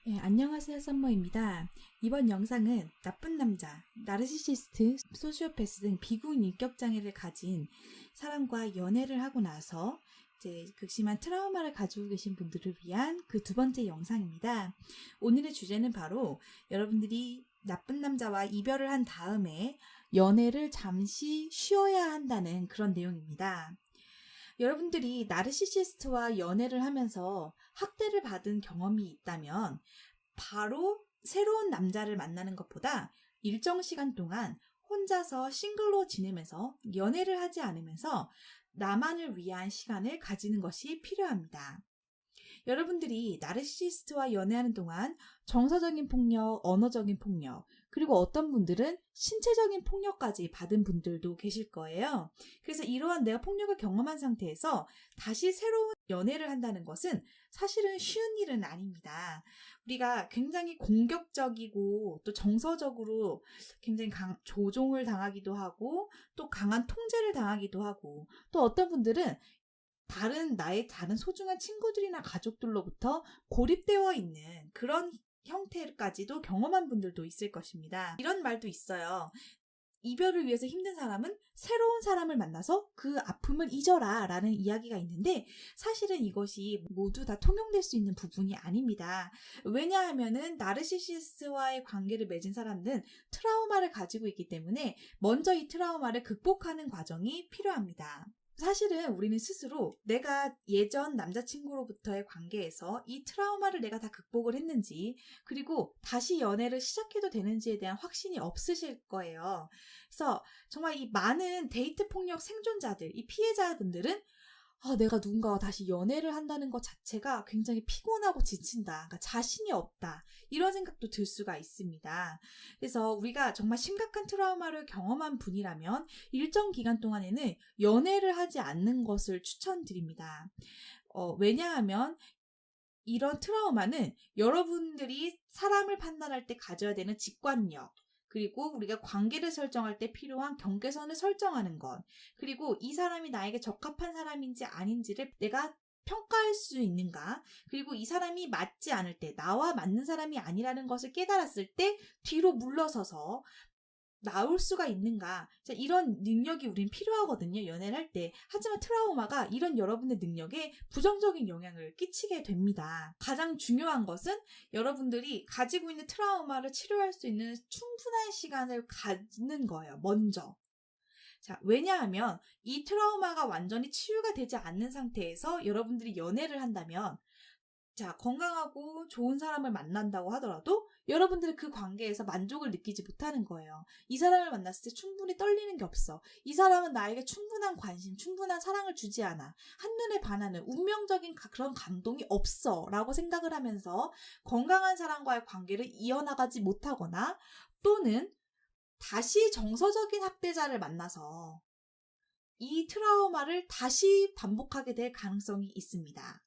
네, 안녕하세요, 썸머입니다. 이번 영상은 나쁜 남자, 나르시시스트, 소시오패스 등 비구인 인격장애를 가진 사람과 연애를 하고 나서 이제 극심한 트라우마를 가지고 계신 분들을 위한 그 두 번째 영상입니다. 오늘의 주제는 바로 여러분들이 나쁜 남자와 이별을 한 다음에 연애를 잠시 쉬어야 한다는 그런 내용입니다. 여러분들이 나르시시스트와 연애를 하면서 학대를 받은 경험이 있다면 바로 새로운 남자를 만나는 것보다 일정 시간 동안 혼자서 싱글로 지내면서 연애를 하지 않으면서 나만을 위한 시간을 가지는 것이 필요합니다. 여러분들이 나르시시스트와 연애하는 동안 정서적인 폭력, 언어적인 폭력, 그리고 어떤 분들은 신체적인 폭력까지 받은 분들도 계실 거예요. 그래서 이러한 내가 폭력을 경험한 상태에서 다시 새로운 연애를 한다는 것은 사실은 쉬운 일은 아닙니다. 우리가 굉장히 공격적이고 또 정서적으로 굉장히 조종을 당하기도 하고 또 강한 통제를 당하기도 하고 또 어떤 분들은 나의 다른 소중한 친구들이나 가족들로부터 고립되어 있는 그런 형태까지도 경험한 분들도 있을 것입니다. 이런 말도 있어요. 이별을 위해서 힘든 사람은 새로운 사람을 만나서 그 아픔을 잊어라 라는 이야기가 있는데 사실은 이것이 모두 다 통용될 수 있는 부분이 아닙니다. 왜냐하면은 나르시시스트와의 관계를 맺은 사람들은 트라우마를 가지고 있기 때문에 먼저 이 트라우마를 극복하는 과정이 필요합니다. 사실은 우리는 스스로 내가 예전 남자친구로부터의 관계에서 이 트라우마를 내가 다 극복을 했는지 그리고 다시 연애를 시작해도 되는지에 대한 확신이 없으실 거예요. 그래서 정말 이 많은 데이트 폭력 생존자들, 이 피해자분들은 내가 누군가와 다시 연애를 한다는 것 자체가 굉장히 피곤하고 지친다. 그러니까 자신이 없다. 이런 생각도 들 수가 있습니다. 그래서 우리가 정말 심각한 트라우마를 경험한 분이라면 일정 기간 동안에는 연애를 하지 않는 것을 추천드립니다. 왜냐하면 이런 트라우마는 여러분들이 사람을 판단할 때 가져야 되는 직관력, 그리고 우리가 관계를 설정할 때 필요한 경계선을 설정하는 것, 그리고 이 사람이 나에게 적합한 사람인지 아닌지를 내가 평가할 수 있는가, 그리고 이 사람이 맞지 않을 때, 나와 맞는 사람이 아니라는 것을 깨달았을 때 뒤로 물러서서 나올 수가 있는가. 자, 이런 능력이 우린 필요하거든요. 연애를 할 때. 하지만 트라우마가 이런 여러분의 능력에 부정적인 영향을 끼치게 됩니다. 가장 중요한 것은 여러분들이 가지고 있는 트라우마를 치료할 수 있는 충분한 시간을 갖는 거예요. 먼저. 자, 왜냐하면 이 트라우마가 완전히 치유가 되지 않는 상태에서 여러분들이 연애를 한다면 자, 건강하고 좋은 사람을 만난다고 하더라도 여러분들은 그 관계에서 만족을 느끼지 못하는 거예요. 이 사람을 만났을 때 충분히 떨리는 게 없어. 이 사람은 나에게 충분한 관심, 충분한 사랑을 주지 않아. 한눈에 반하는 운명적인 그런 감동이 없어. 라고 생각을 하면서 건강한 사람과의 관계를 이어나가지 못하거나 또는 다시 정서적인 학대자를 만나서 이 트라우마를 다시 반복하게 될 가능성이 있습니다.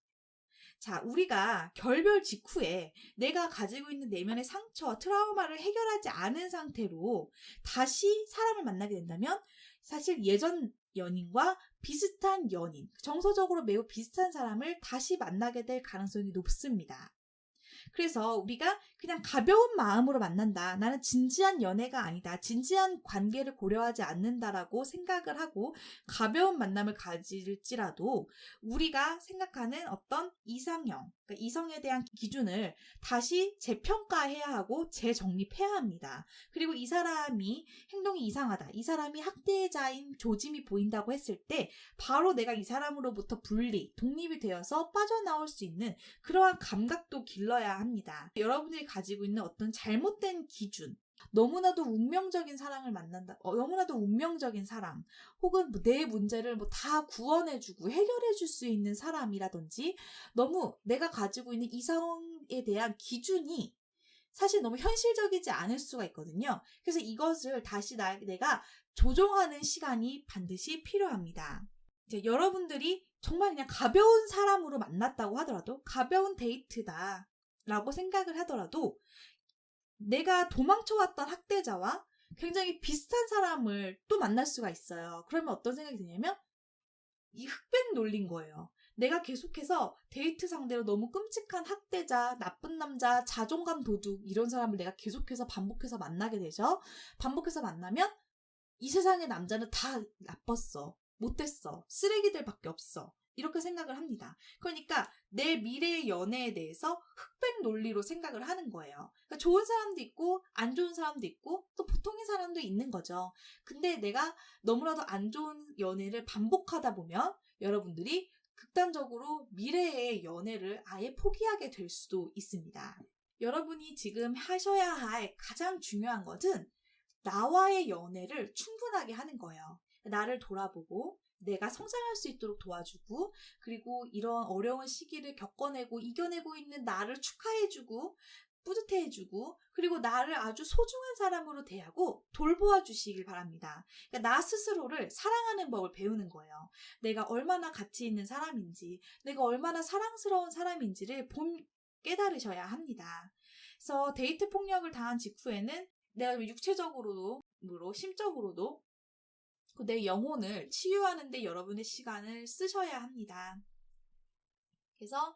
자, 우리가 결별 직후에 내가 가지고 있는 내면의 상처와 트라우마를 해결하지 않은 상태로 다시 사람을 만나게 된다면 사실 예전 연인과 비슷한 연인, 정서적으로 매우 비슷한 사람을 다시 만나게 될 가능성이 높습니다. 그래서 우리가 그냥 가벼운 마음으로 만난다. 나는 진지한 연애가 아니다. 진지한 관계를 고려하지 않는다라고 생각을 하고 가벼운 만남을 가질지라도 우리가 생각하는 어떤 이상형, 그러니까 이성에 대한 기준을 다시 재평가해야 하고 재정립해야 합니다. 그리고 이 사람이 행동이 이상하다. 이 사람이 학대자인 조짐이 보인다고 했을 때 바로 내가 이 사람으로부터 독립이 되어서 빠져나올 수 있는 그러한 감각도 길러야 합니다. 여러분들이 가지고 있는 어떤 잘못된 기준, 너무나도 운명적인 사랑을 만난다. 너무나도 운명적인 사람, 혹은 내 문제를 다 구원해주고 해결해줄 수 있는 사람이라든지 너무 내가 가지고 있는 이성에 대한 기준이 사실 너무 현실적이지 않을 수가 있거든요. 그래서 이것을 다시 내가 조정하는 시간이 반드시 필요합니다. 이제 여러분들이 정말 그냥 가벼운 사람으로 만났다고 하더라도 가벼운 데이트다 라고 생각을 하더라도 내가 도망쳐왔던 학대자와 굉장히 비슷한 사람을 또 만날 수가 있어요. 그러면 어떤 생각이 드냐면 이 흑백 논리인 거예요. 내가 계속해서 데이트 상대로 너무 끔찍한 학대자, 나쁜 남자, 자존감 도둑 이런 사람을 내가 계속해서 반복해서 만나게 되죠. 반복해서 만나면 이 세상의 남자는 다 나빴어. 못됐어. 쓰레기들밖에 없어. 이렇게 생각을 합니다. 그러니까 내 미래의 연애에 대해서 흑백 논리로 생각을 하는 거예요. 그러니까 좋은 사람도 있고 안 좋은 사람도 있고 또 보통인 사람도 있는 거죠. 근데 내가 너무나도 안 좋은 연애를 반복하다 보면 여러분들이 극단적으로 미래의 연애를 아예 포기하게 될 수도 있습니다. 여러분이 지금 하셔야 할 가장 중요한 것은 나와의 연애를 충분하게 하는 거예요. 나를 돌아보고 내가 성장할 수 있도록 도와주고, 그리고 이런 어려운 시기를 겪어내고 이겨내고 있는 나를 축하해주고 뿌듯해주고, 그리고 나를 아주 소중한 사람으로 대하고 돌보아 주시길 바랍니다. 그러니까 나 스스로를 사랑하는 법을 배우는 거예요. 내가 얼마나 가치 있는 사람인지, 내가 얼마나 사랑스러운 사람인지를 깨달으셔야 합니다. 그래서 데이트 폭력을 당한 직후에는 내가 육체적으로도 심적으로도 내 영혼을 치유하는 데 여러분의 시간을 쓰셔야 합니다. 그래서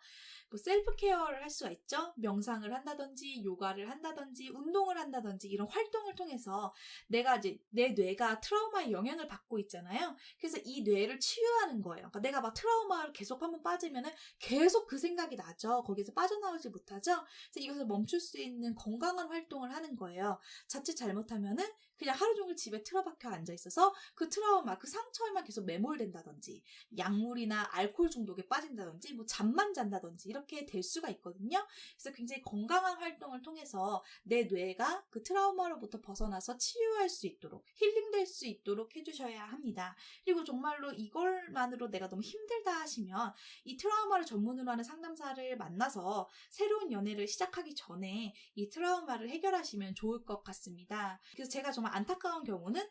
셀프 케어를 할 수가 있죠. 명상을 한다든지 요가를 한다든지 운동을 한다든지 이런 활동을 통해서 내가 이제 내 뇌가 트라우마의 영향을 받고 있잖아요. 그래서 이 뇌를 치유하는 거예요. 그러니까 내가 막 트라우마를 계속 한번 빠지면은 계속 그 생각이 나죠. 거기서 빠져나오지 못하죠. 그래서 이것을 멈출 수 있는 건강한 활동을 하는 거예요. 자칫 잘못하면은 그냥 하루 종일 집에 틀어박혀 앉아 있어서 그 트라우마, 그 상처에만 계속 매몰된다든지, 약물이나 알코올 중독에 빠진다든지, 잠만 잔다든지 이렇게 될 수가 있거든요. 그래서 굉장히 건강한 활동을 통해서 내 뇌가 그 트라우마로부터 벗어나서 치유할 수 있도록, 힐링될 수 있도록 해주셔야 합니다. 그리고 정말로 이걸만으로 내가 너무 힘들다 하시면 이 트라우마를 전문으로 하는 상담사를 만나서 새로운 연애를 시작하기 전에 이 트라우마를 해결하시면 좋을 것 같습니다. 그래서 제가 정말 안타까운 경우는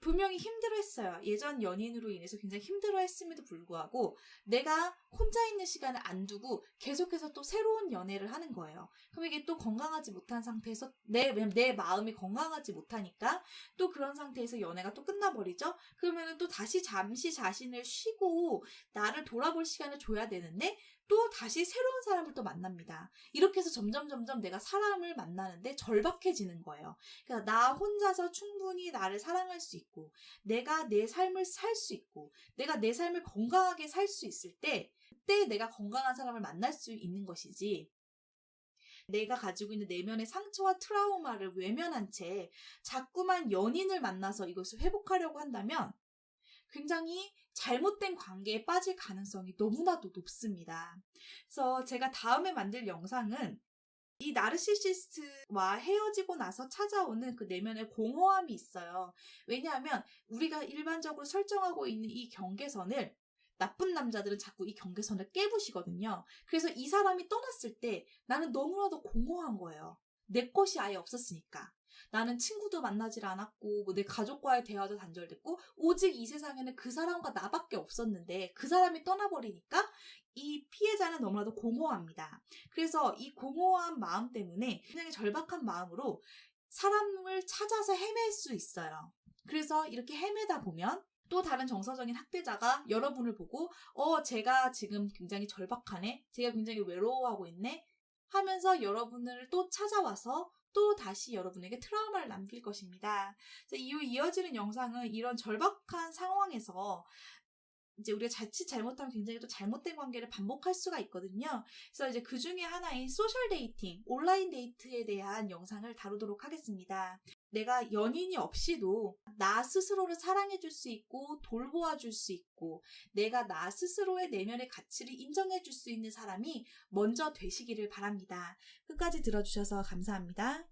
분명히 힘들어했어요. 예전 연인으로 인해서 굉장히 힘들어했음에도 불구하고 내가 혼자 있는 시간을 안 두고 계속해서 또 새로운 연애를 하는 거예요. 그럼 이게 또 건강하지 못한 상태에서 내 마음이 건강하지 못하니까 또 그런 상태에서 연애가 또 끝나버리죠. 그러면은 또 다시 잠시 자신을 쉬고 나를 돌아볼 시간을 줘야 되는데 또 다시 새로운 사람을 또 만납니다. 이렇게 해서 점점 내가 사람을 만나는데 절박해지는 거예요. 그러니까 나 혼자서 충분히 나를 사랑할 수 있고, 내가 내 삶을 살 수 있고, 내가 내 삶을 건강하게 살 수 있을 때, 그때 내가 건강한 사람을 만날 수 있는 것이지, 내가 가지고 있는 내면의 상처와 트라우마를 외면한 채 자꾸만 연인을 만나서 이것을 회복하려고 한다면 굉장히 잘못된 관계에 빠질 가능성이 너무나도 높습니다. 그래서 제가 다음에 만들 영상은 이 나르시시스트와 헤어지고 나서 찾아오는 그 내면의 공허함이 있어요. 왜냐하면 우리가 일반적으로 설정하고 있는 이 경계선을 나쁜 남자들은 자꾸 이 경계선을 깨부시거든요. 그래서 이 사람이 떠났을 때 나는 너무나도 공허한 거예요. 내 것이 아예 없었으니까. 나는 친구도 만나질 않았고 내 가족과의 대화도 단절됐고 오직 이 세상에는 그 사람과 나밖에 없었는데 그 사람이 떠나버리니까 이 피해자는 너무나도 공허합니다. 그래서 이 공허한 마음 때문에 굉장히 절박한 마음으로 사람을 찾아서 헤맬 수 있어요. 그래서 이렇게 헤매다 보면 또 다른 정서적인 학대자가 여러분을 보고 제가 지금 굉장히 절박하네, 제가 굉장히 외로워하고 있네 하면서 여러분을 또 찾아와서 또 다시 여러분에게 트라우마를 남길 것입니다. 그래서 이어지는 영상은 이런 절박한 상황에서 이제 우리가 자칫 잘못하면 굉장히 또 잘못된 관계를 반복할 수가 있거든요. 그래서 이제 그 중에 하나인 소셜 데이팅, 온라인 데이트에 대한 영상을 다루도록 하겠습니다. 내가 연인이 없이도 나 스스로를 사랑해줄 수 있고 돌보아줄 수 있고 내가 나 스스로의 내면의 가치를 인정해줄 수 있는 사람이 먼저 되시기를 바랍니다. 끝까지 들어주셔서 감사합니다.